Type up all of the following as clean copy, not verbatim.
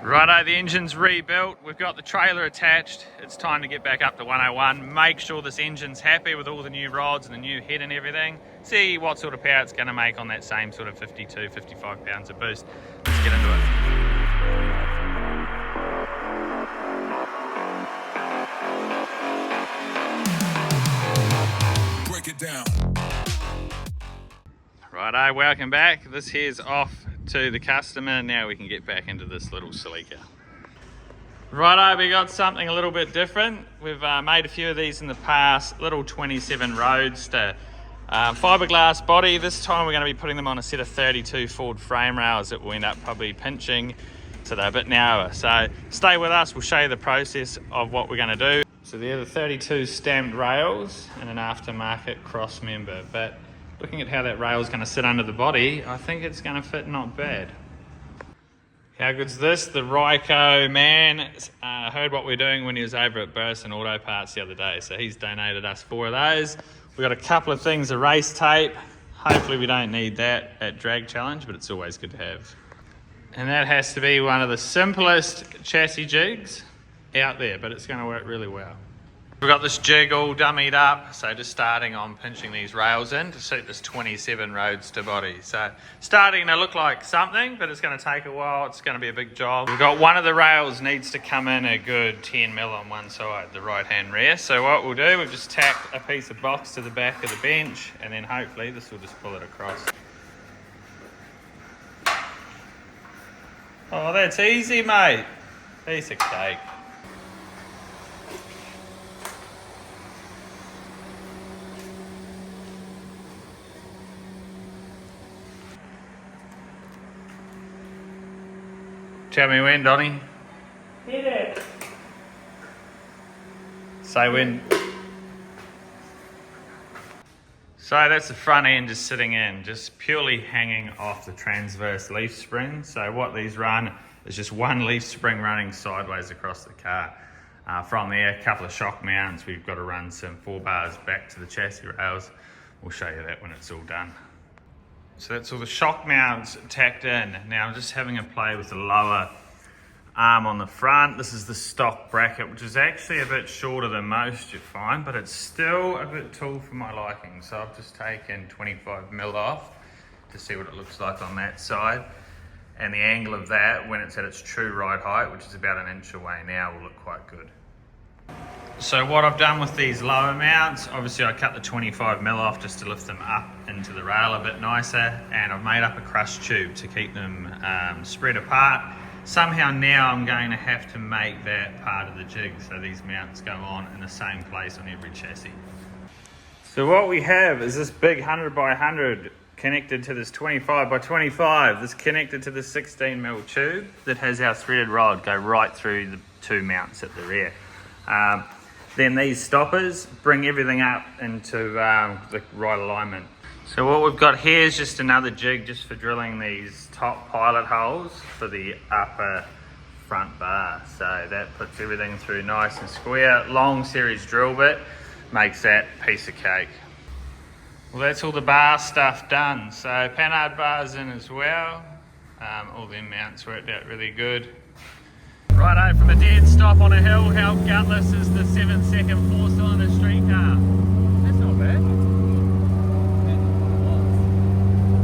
Righto, the engine's rebuilt, we've got the trailer attached, it's time to get back up to 101, make sure this engine's happy with all the new rods and the new head and everything, see what sort of power it's going to make on that same sort of 52, 55 pounds of boost. Let's get into it. Break it down. Righto, welcome back. This here's off to the customer. Now we can get back into this little Celica. Righto, we got something a little bit different. We've made a few of these in the past, little 27 Roadster fiberglass body. This time we're going to be putting them on a set of 32 Ford frame rails that will end up probably pinching, so they're a bit narrower. So stay with us, we'll show you the process of what we're going to do. So they're the 32 stamped rails and an aftermarket cross member, but looking at how that rail is going to sit under the body, I think it's going to fit not bad. How good's this? The Ryco man heard what we're doing when he was over at Burson Auto Parts the other day, so he's donated us 4 of those. We've got a couple of things of race tape. Hopefully we don't need that at Drag Challenge, but it's always good to have. And that has to be one of the simplest chassis jigs out there, but it's going to work really well. We've got this jig all dummied up, so just starting on pinching these rails in to suit this 27 Roadster body. So starting to look like something, but it's going to take a while. It's going to be a big job. We've got one of the rails needs to come in a good 10 mil on one side, the right hand rear. So what we'll do, we've just tacked a piece of box to the back of the bench, and then hopefully this will just pull it across. Oh, that's easy, mate. Piece of cake. Tell me when, Donnie. Hit it. Say when. So that's the front end just sitting in, just purely hanging off the transverse leaf spring. So what these run is just one leaf spring running sideways across the car. From there, a couple of shock mounts. We've got to run some 4 bars back to the chassis rails. We'll show you that when it's all done. So that's all the shock mounts tacked in. Now I'm just having a play with the lower arm on the front. This is the stock bracket, which is actually a bit shorter than most you'd find, but it's still a bit tall for my liking. So I've just taken 25 mil off to see what it looks like on that side. And the angle of that, when it's at its true ride height, which is about an inch away now, will look quite good. So what I've done with these lower mounts, obviously I cut the 25 mil off just to lift them up into the rail a bit nicer, and I've made up a crush tube to keep them spread apart. Somehow now I'm going to have to make that part of the jig so these mounts go on in the same place on every chassis. So what we have is this big 100 by 100 connected to this 25 by 25. This connected to the 16 mil tube that has our threaded rod go right through the 2 mounts at the rear. Then these stoppers bring everything up into the right alignment. So what we've got here is just another jig just for drilling these top pilot holes for the upper front bar. So that puts everything through nice and square. Long series drill bit makes that piece of cake. Well, that's all the bar stuff done. So panhard bars in as well. All them mounts worked out really good. Righto, from a dead stop on a hill, how gutless is the 7-second 4-cylinder street car? That's not bad.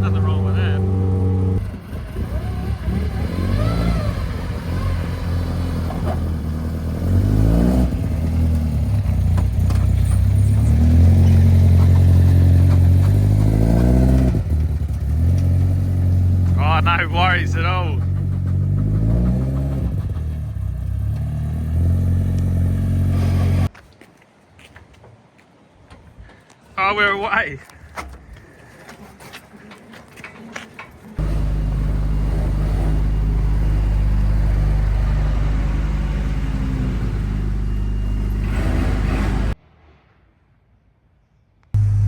Nothing wrong with that. Oh, no worries at all. Oh, we're away.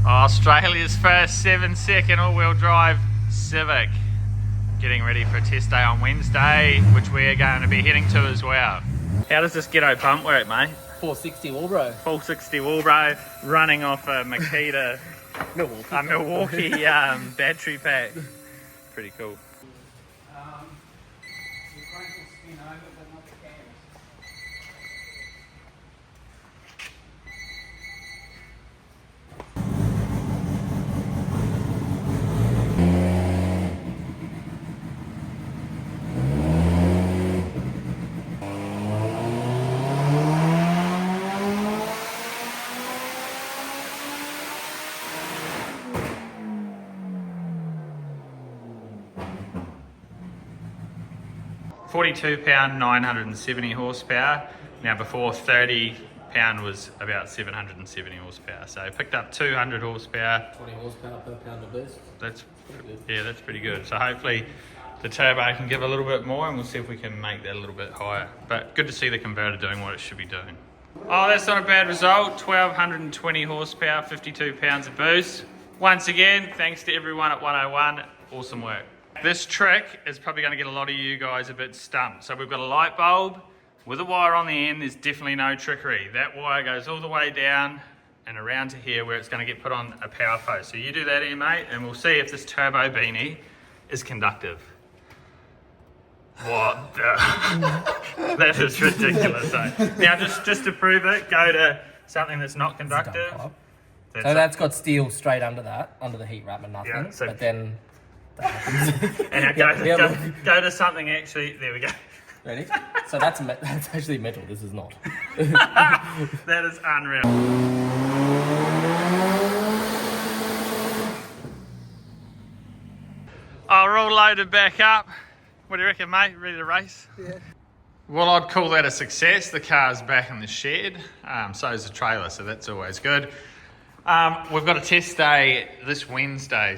Australia's first 7-second all-wheel drive Civic. Getting ready for a test day on Wednesday, which we're going to be heading to as well. How does this ghetto pump work, mate? 460 Walbro. 460 Walbro, running off a Makita Milwaukee battery pack. Pretty cool. The crank will spin £42, 970 horsepower. Now before 30 pound was about 770 horsepower. So I picked up 200 horsepower. 20 horsepower per pound of boost. That's pretty good. Yeah, that's pretty good. So hopefully the turbo can give a little bit more and we'll see if we can make that a little bit higher. But good to see the converter doing what it should be doing. Oh, that's not a bad result. 1220 horsepower, 52 pounds of boost. Once again, thanks to everyone at 101. Awesome work. This trick is probably going to get a lot of you guys a bit stumped. So we've got a light bulb with a wire on the end. There's definitely no trickery. That wire goes all the way down and around to here where it's going to get put on a power post. So you do that here, mate, and we'll see if this turbo beanie is conductive. What the? That is ridiculous. So now just to prove it, go to something that's not conductive. So that's got steel straight under that, under the heat wrap and nothing. Yeah, so but then that happens. and now go to something actually. There we go. Ready? So that's actually metal. This is not. That is unreal. Oh, we're all loaded back up. What do you reckon, mate? Ready to race? Yeah. Well, I'd call that a success. The car's back in the shed. So is the trailer, so that's always good. We've got a test day this Wednesday,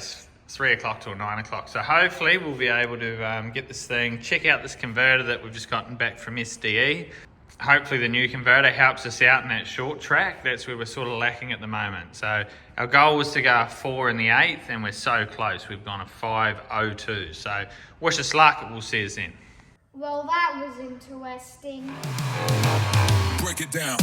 3 o'clock till 9 o'clock. So hopefully we'll be able to get this thing, check out this converter that we've just gotten back from SDE. Hopefully the new converter helps us out in that short track. That's where we're sort of lacking at the moment. So our goal was to go a 4 in the 8th and we're so close. We've gone a 5.02. So wish us luck. We'll see us then. Well, that was interesting. Break it down.